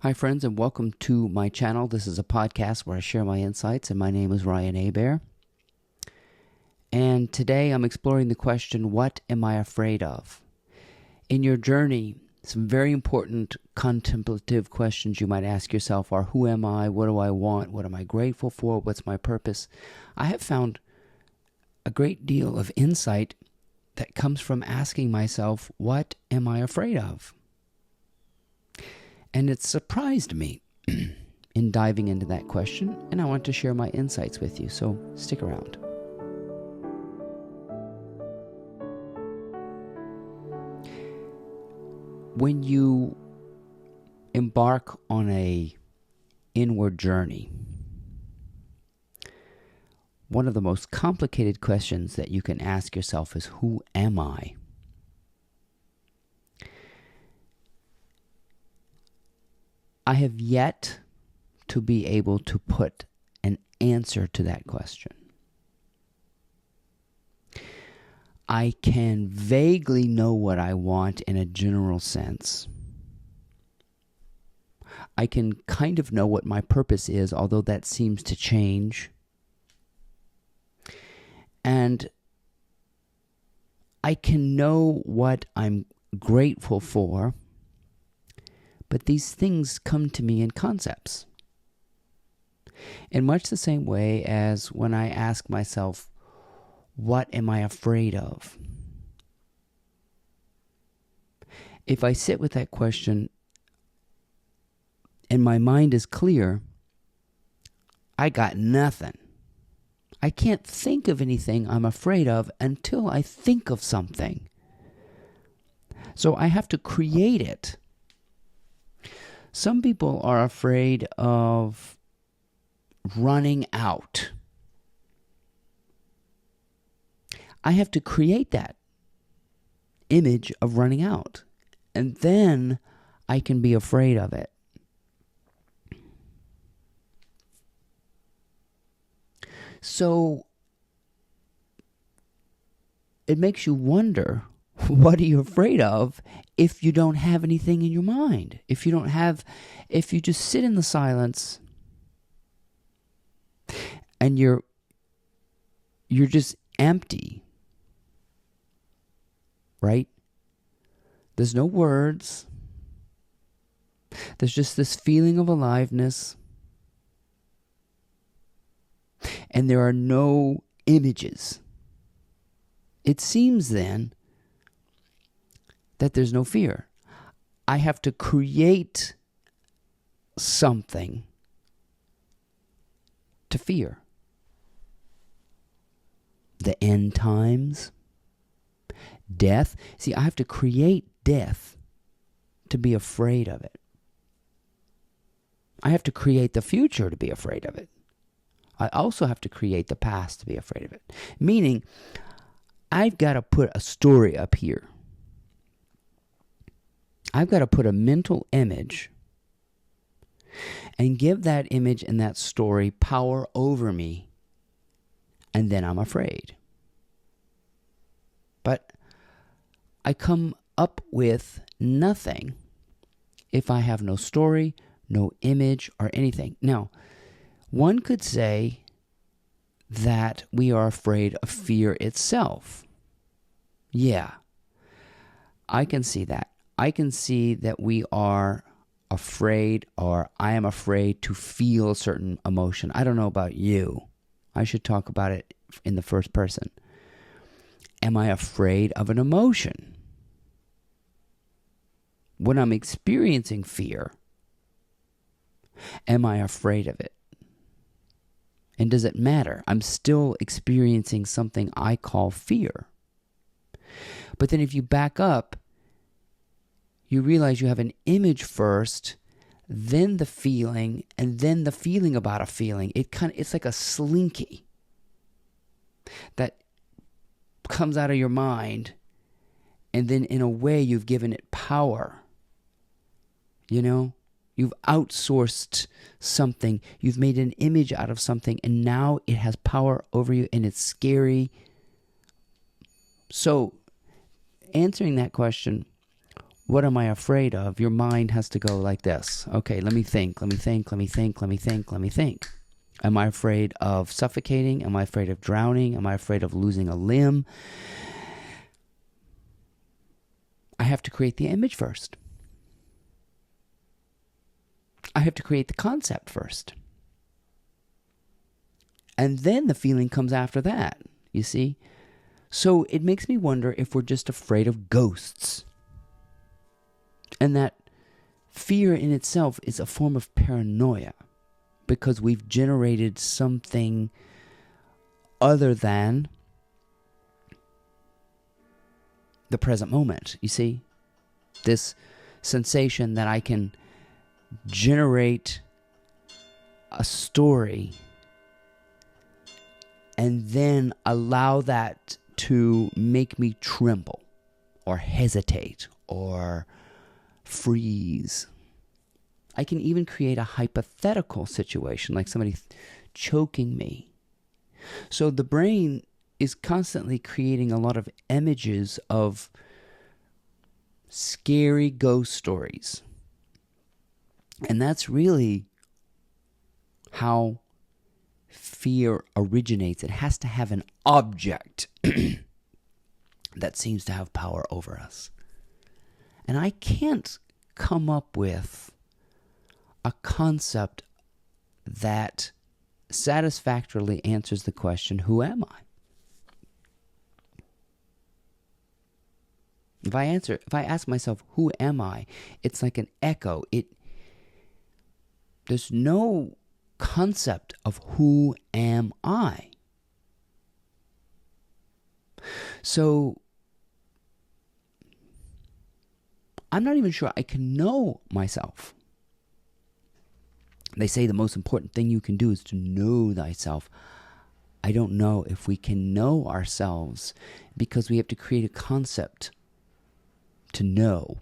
Hi, friends, and welcome to my channel. This is a podcast where I share my insights, and my name is Ryan Hebert. And today I'm exploring the question, what am I afraid of? In your journey, some very important contemplative questions you might ask yourself are, who am I? What do I want? What am I grateful for? What's my purpose? I have found a great deal of insight that comes from asking myself, what am I afraid of? And it surprised me in diving into that question, and I want to share my insights with you, so stick around. When you embark on an inward journey, one of the most complicated questions that you can ask yourself is, who am I? I have yet to be able to put an answer to that question. I can vaguely know what I want in a general sense. I can kind of know what my purpose is, although that seems to change. And I can know what I'm grateful for, but these things come to me in concepts. In much the same way as when I ask myself, what am I afraid of? If I sit with that question and my mind is clear, I got nothing. I can't think of anything I'm afraid of until I think of something. So I have to create it. Some people are afraid of running out. I have to create that image of running out, and then I can be afraid of it. So it makes you wonder, what are you afraid of if you don't have anything in your mind? If you just sit in the silence and you're just empty, right? There's no words. There's just this feeling of aliveness. And there are no images. It seems then that there's no fear. I have to create something to fear. The end times, death. See, I have to create death to be afraid of it. I have to create the future to be afraid of it. I also have to create the past to be afraid of it. Meaning, I've got to put a story up here. I've got to put a mental image and give that image and that story power over me, and then I'm afraid. But I come up with nothing if I have no story, no image, or anything. Now, one could say that we are afraid of fear itself. Yeah, I can see that. I can see that we are afraid, or I am afraid to feel a certain emotion. I don't know about you. I should talk about it in the first person. Am I afraid of an emotion? When I'm experiencing fear, am I afraid of it? And does it matter? I'm still experiencing something I call fear. But then if you back up, you realize you have an image first, then the feeling, and then the feeling about a feeling. It's like a slinky that comes out of your mind, and then in a way you've given it power. You know? You've outsourced something. You've made an image out of something, and now it has power over you, and it's scary. So, answering that question, What am I afraid of? Your mind has to go like this. Okay, let me think. Am I afraid of suffocating? Am I afraid of drowning? Am I afraid of losing a limb? I have to create the image first. I have to create the concept first. And then the feeling comes after that, you see? So it makes me wonder if we're just afraid of ghosts. And that fear in itself is a form of paranoia because we've generated something other than the present moment, you see? This sensation that I can generate a story and then allow that to make me tremble or hesitate or freeze. I can even create a hypothetical situation, like somebody choking me. So the brain is constantly creating a lot of images of scary ghost stories. And that's really how fear originates. It has to have an object that seems to have power over us. And I can't come up with a concept that satisfactorily answers the question, who am I? If I ask myself, who am I? It's like an echo. There's no concept of who am I. So I'm not even sure I can know myself. They say the most important thing you can do is to know thyself. I don't know if we can know ourselves because we have to create a concept to know.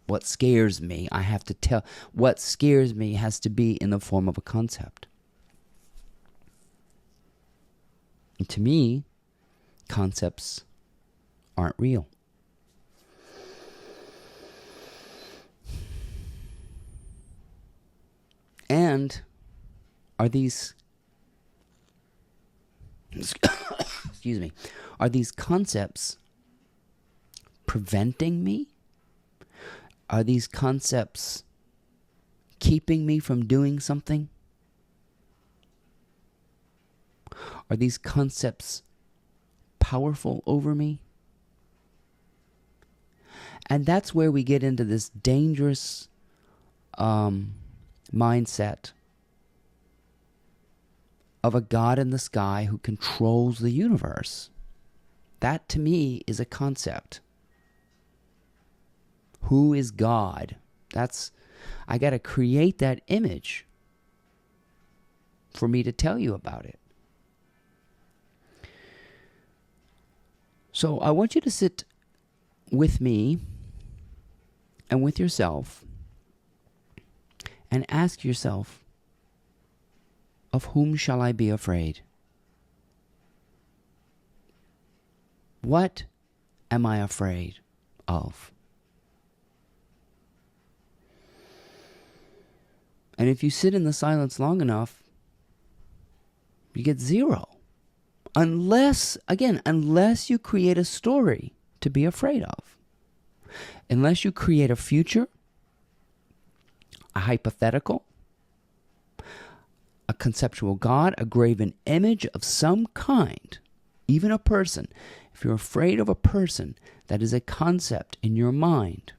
What scares me, I have to tell. What scares me has to be in the form of a concept. And to me, concepts aren't real. And are these excuse me, are these concepts preventing me? Are these concepts keeping me from doing something? Are these concepts powerful over me? And that's where we get into this dangerous mindset of a God in the sky who controls the universe. That to me is a concept. Who is God? I got to create that image for me to tell you about it. So I want you to sit with me and with yourself and ask yourself, of whom shall I be afraid? What am I afraid of? And if you sit in the silence long enough, you get zero. Unless you create a story to be afraid of. Unless you create a future, a hypothetical, a conceptual God, a graven image of some kind, even a person. If you're afraid of a person, that is a concept in your mind.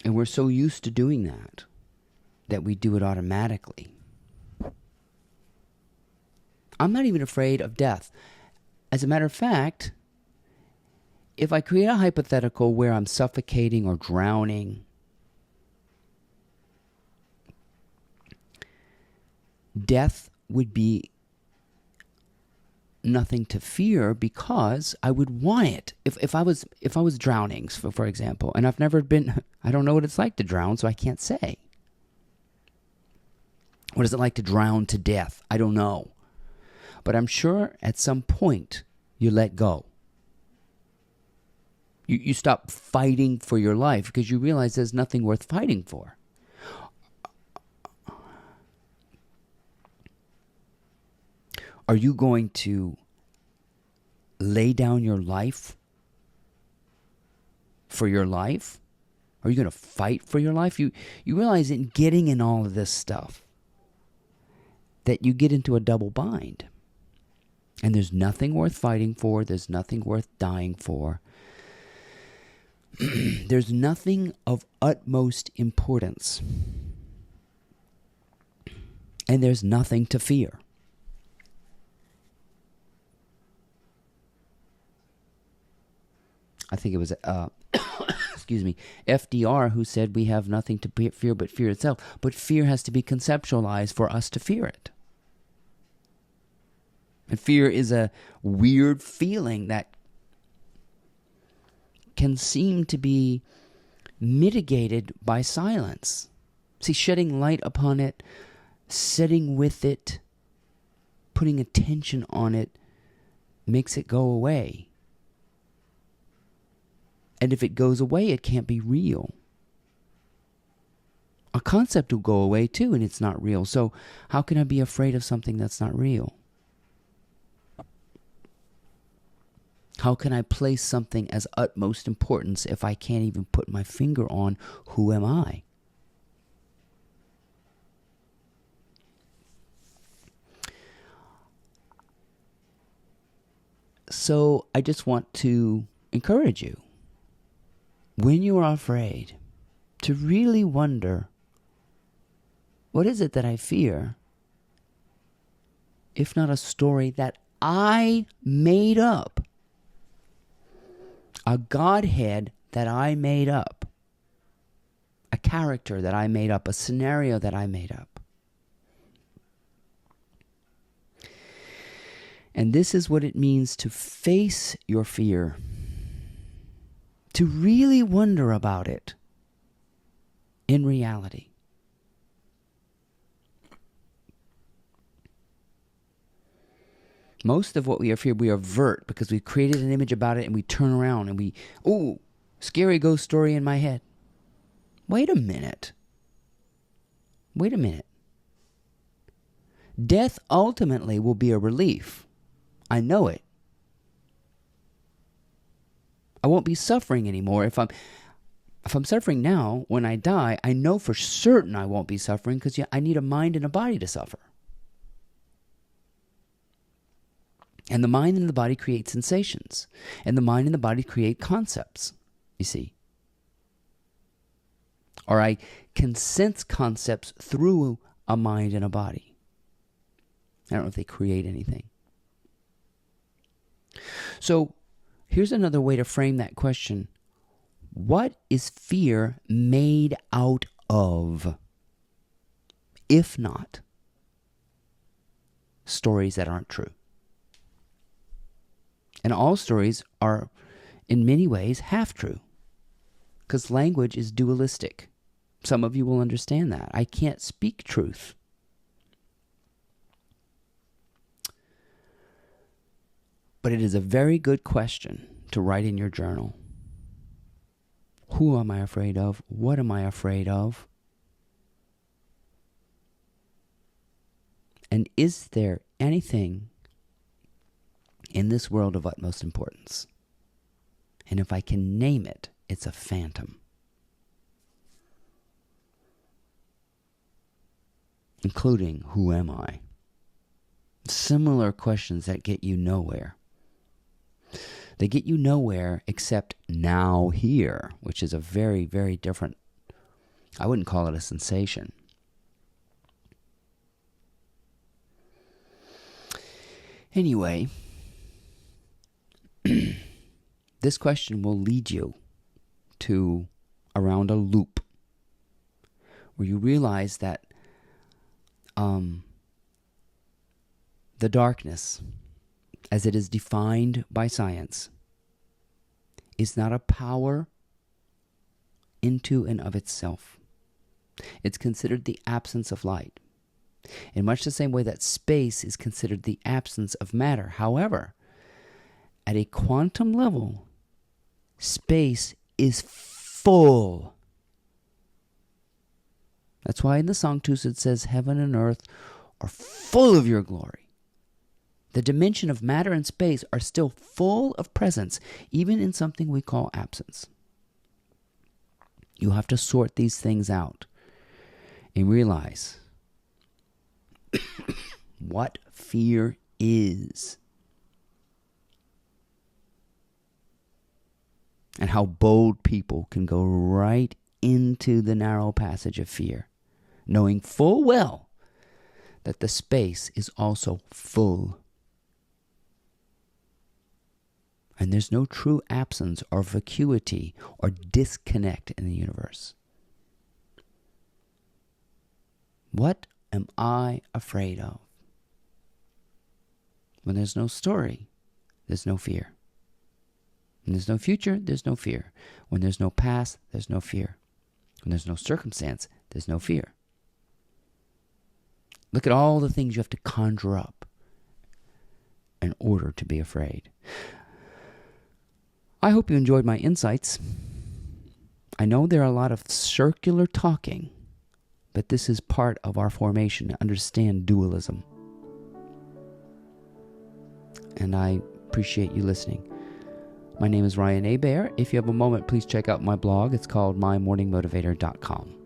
And we're so used to doing that we do it automatically. I'm not even afraid of death. As a matter of fact, if I create a hypothetical where I'm suffocating or drowning, death would be nothing to fear because I would want it. If I was drowning, for example, and I've never been, I don't know what it's like to drown, so I can't say. What is it like to drown to death? I don't know. But I'm sure at some point you let go. You stop fighting for your life because you realize there's nothing worth fighting for. Are you going to lay down your life for your life? Are you going to fight for your life? You realize in getting in all of this stuff that you get into a double bind. And there's nothing worth fighting for. There's nothing worth dying for. There's nothing of utmost importance. And there's nothing to fear. I think it was, excuse me, FDR who said we have nothing to fear but fear itself. But fear has to be conceptualized for us to fear it. And fear is a weird feeling that can seem to be mitigated by silence. See, shedding light upon it, sitting with it, putting attention on it, makes it go away. And if it goes away, it can't be real. A concept will go away too, and it's not real. So how can I be afraid of something that's not real? How can I place something as utmost importance if I can't even put my finger on who am I? So I just want to encourage you, when you are afraid, to really wonder, what is it that I fear, if not a story that I made up? A Godhead that I made up. A character that I made up. A scenario that I made up. And this is what it means to face your fear. To really wonder about it in reality. Most of what we fear, we avert because we've created an image about it and we turn around and ooh, scary ghost story in my head. Wait a minute. Death ultimately will be a relief. I know it. I won't be suffering anymore. If I'm suffering now, when I die, I know for certain I won't be suffering because I need a mind and a body to suffer. And the mind and the body create sensations. And the mind and the body create concepts, you see. Or I can sense concepts through a mind and a body. I don't know if they create anything. So here's another way to frame that question. What is fear made out of, if not stories that aren't true? And all stories are, in many ways, half true. Because language is dualistic. Some of you will understand that. I can't speak truth. But it is a very good question to write in your journal. Who am I afraid of? What am I afraid of? And is there anything in this world of utmost importance? And if I can name it, it's a phantom. Including, who am I? Similar questions that get you nowhere. They get you nowhere except now here, which is a very, very different, I wouldn't call it a sensation. Anyway, this question will lead you to around a loop where you realize that the darkness, as it is defined by science, is not a power into and of itself. It's considered the absence of light. in much the same way that space is considered the absence of matter. However, at a quantum level, space is full. That's why in the Sanctus it says, heaven and earth are full of your glory. The dimension of matter and space are still full of presence, even in something we call absence. You have to sort these things out and realize what fear is. And how bold people can go right into the narrow passage of fear, knowing full well that the space is also full. And there's no true absence or vacuity or disconnect in the universe. What am I afraid of? When there's no story, there's no fear. When there's no future, there's no fear. When there's no past, there's no fear. When there's no circumstance, there's no fear. Look at all the things you have to conjure up in order to be afraid. I hope you enjoyed my insights. I know there are a lot of circular talking, but this is part of our formation to understand dualism. And I appreciate you listening. My name is Ryan Hebert. If you have a moment, please check out my blog. It's called mymorningmotivator.com.